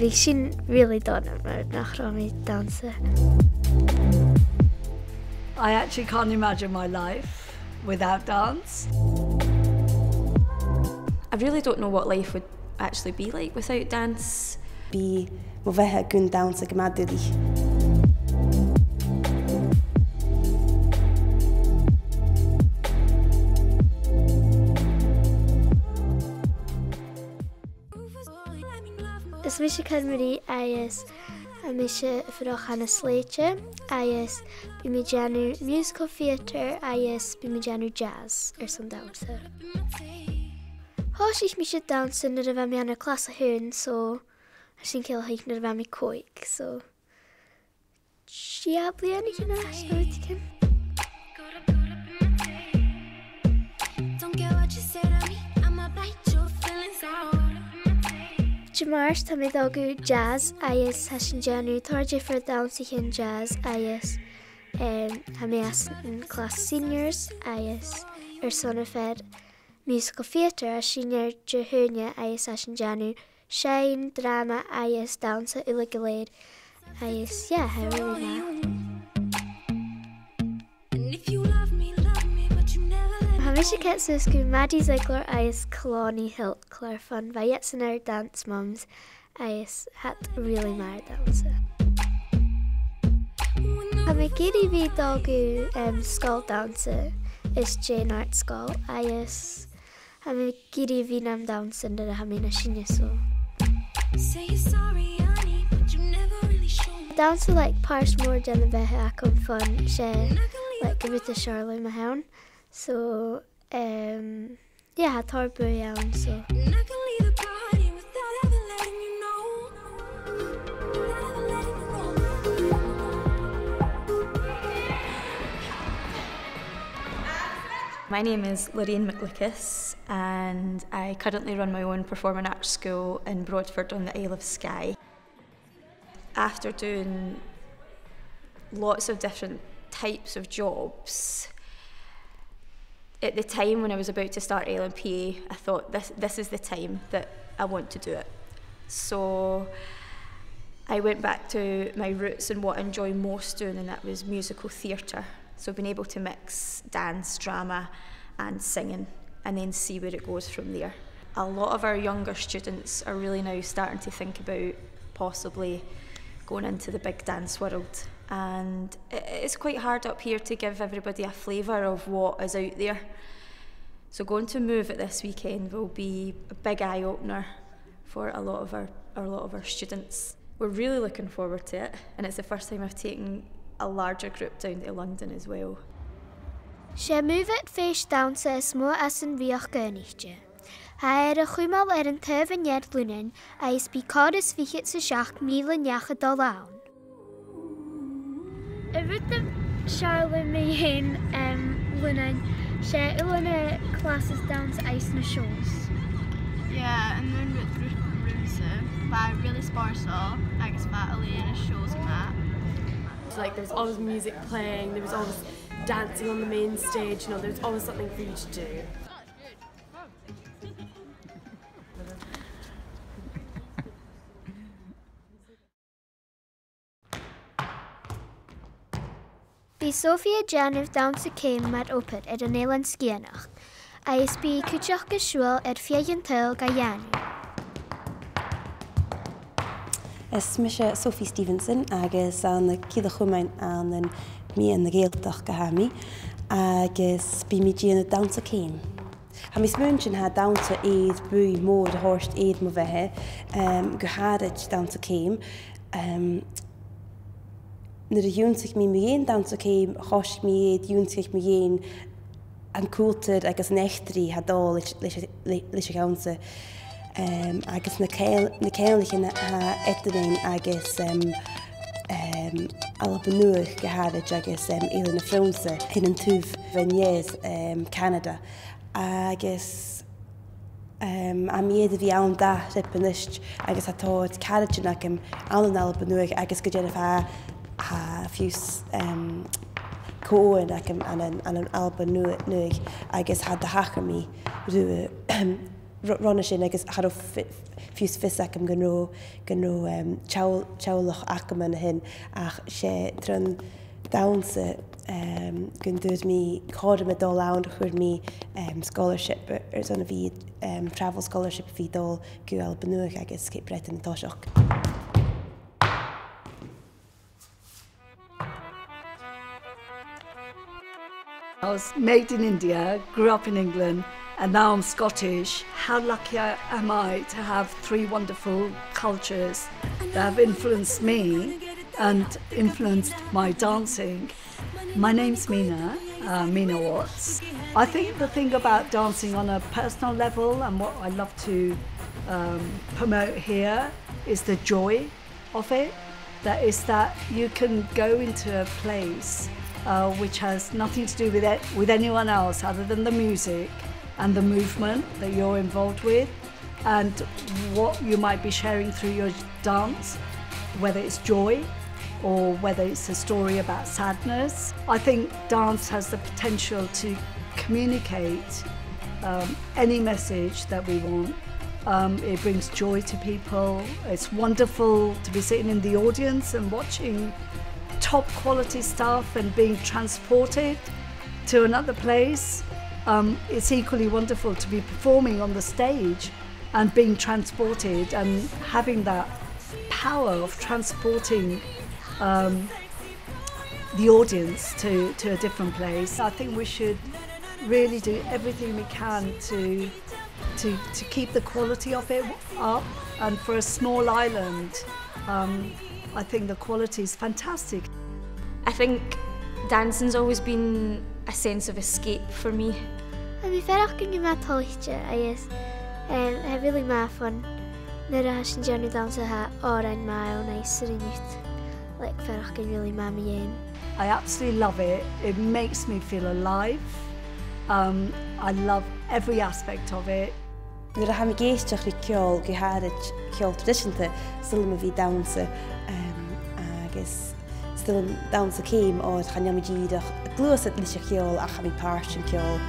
bhí sin really donna mar nach raibh mé dansa. I actually can't imagine my life without dance. I really don't know what life would actually be like without dance. Bí mo bheitthe gon dansa go meadhaí. Is mi sé cymru agus a mi sé fyrach hana sléite agus bí mi deanú musical theatre agus bí mi deanú jazz son dansa. Thás mi sé dansa na a bheith mi anna clas a hún so a sin céil haich na a bheith mi coig so sia bliana hynna sgwyd Mars tá mid agu jazz agus ha sin deanú tarde for dansa chin jazz agus ha mé as in class seniors agus sonna fed musical theatre a sin de húne agus ha sin deanú sein, drama agus dansa ula goléid agus ha really na. Ha mé sé ket so sgu Maddie's Eilean agus Colony Hill clár fan bheit yet san dance mums agus hat really mar dansa. Ha mé gidi vi dogu skál dansa is Jane Art skál agus ha mé gidi vi nam dansa na ha mé na sinne so. Dansa like pars mór den a bheith ac an fun sé like go bit a Charlotte Mahone. So, ha tarbu iawn, so. My name is Eilean McFhonghain and I currently run my own performing arts school in Broadford on the Isle of Skye. After doing lots of different types of jobs, at the time when I was about to start Eilean PA, I thought this is the time that I want to do it. So I went back to my roots and what I enjoy most doing, and that was musical theatre. So being able to mix dance, drama and singing and then see where it goes from there. A lot of our younger students are really now starting to think about possibly going into the big dance world. And it's quite hard up here to give everybody a flavour of what is out there. So going to Move at this weekend will be a big eye-opener for a lot of our students. We're really looking forward to it, and it's the first time I've taken a larger group down to London as well. Sé Move at féis dansa is mó as an bhíoch gainíte. Ha a chuimal an tuimhin nead blúnin agus bí cád is fichiid sa 7,000 lán. I bhúta Charlotte Mahone Luna sé ulanna classes dance ice na shows. Yeah, and then with Bhruidhinn by really sparsal agus bheit Eilean shows and that. Like there was always music playing, there was always dancing on the main stage, there was always something for you to do. Bí Sophia Janov Dannsa céim mar opad ar an Eilean Sgitheanach, agus bí cúteach go siúil ar fhaighinn ga dheanú. Is mi sé Sophie Stevenson agus an na ciallachadh an an mí an na Gaeltach go hami agus bí mi díana dansa céim. Ha mis munchin ha dansa éad bui mór a horst éad mo bheitthe go háid dansa céim. Nuair a dúnsaigh mí mhéon dansa céim, chois mí éad dúnsaigh mí dhéon an cúltar agus an eachtarí hadá leis a gánsa. Agus na céalachan ha etanain agus albanuach go háid agus Eilean na Fronsa in an túh Vignes, Canada. Agus a miad a bhí ann da ripanist agus atáid carriageach an albanuach agus go déanamh ha fiús cóin an albanuach agus had de hachar mí rua runna sin agus har fiús fisach am gó ciallachadh na hin ach sé tron Dannsa gon dúd mí cáda me dul ann chuir mí scholarship ar son a bhí travel scholarship bhí dul Gúil Benuach agus Bhruidhinn Calum. I was made in India, grew up in England, and now I'm Scottish. How lucky am I to have three wonderful cultures that have influenced me and influenced my dancing. My name's Mina Watts. I think the thing about dancing on a personal level and what I love to promote here is the joy of it. That is that you can go into a place which has nothing to do with anyone else other than the music and the movement that you're involved with and what you might be sharing through your dance, whether it's joy or whether it's a story about sadness. I think dance has the potential to communicate any message that we want. It brings joy to people. It's wonderful to be sitting in the audience and watching top quality stuff and being transported to another place. It's equally wonderful to be performing on the stage and being transported and having that power of transporting the audience to a different place. I think we should really do everything we can to keep the quality of it up, and for a small island I think the quality is fantastic. I think dancing's always been a sense of escape for me. I'd be ferach going to taliste, I really ma fun. Nid a hasyn journey Dannsa ha oren ma o nice like ferach going really ma mi ein. I absolutely love it. It makes me feel alive. I love every aspect of it. Nuair a ha mi géisteach ri ceol go háid ceol tradiisianta still ma bhí Dannsa agus still Dannsa céim áid cha neamidíadach glúas lís a ceol a cha mi páirt an ceol.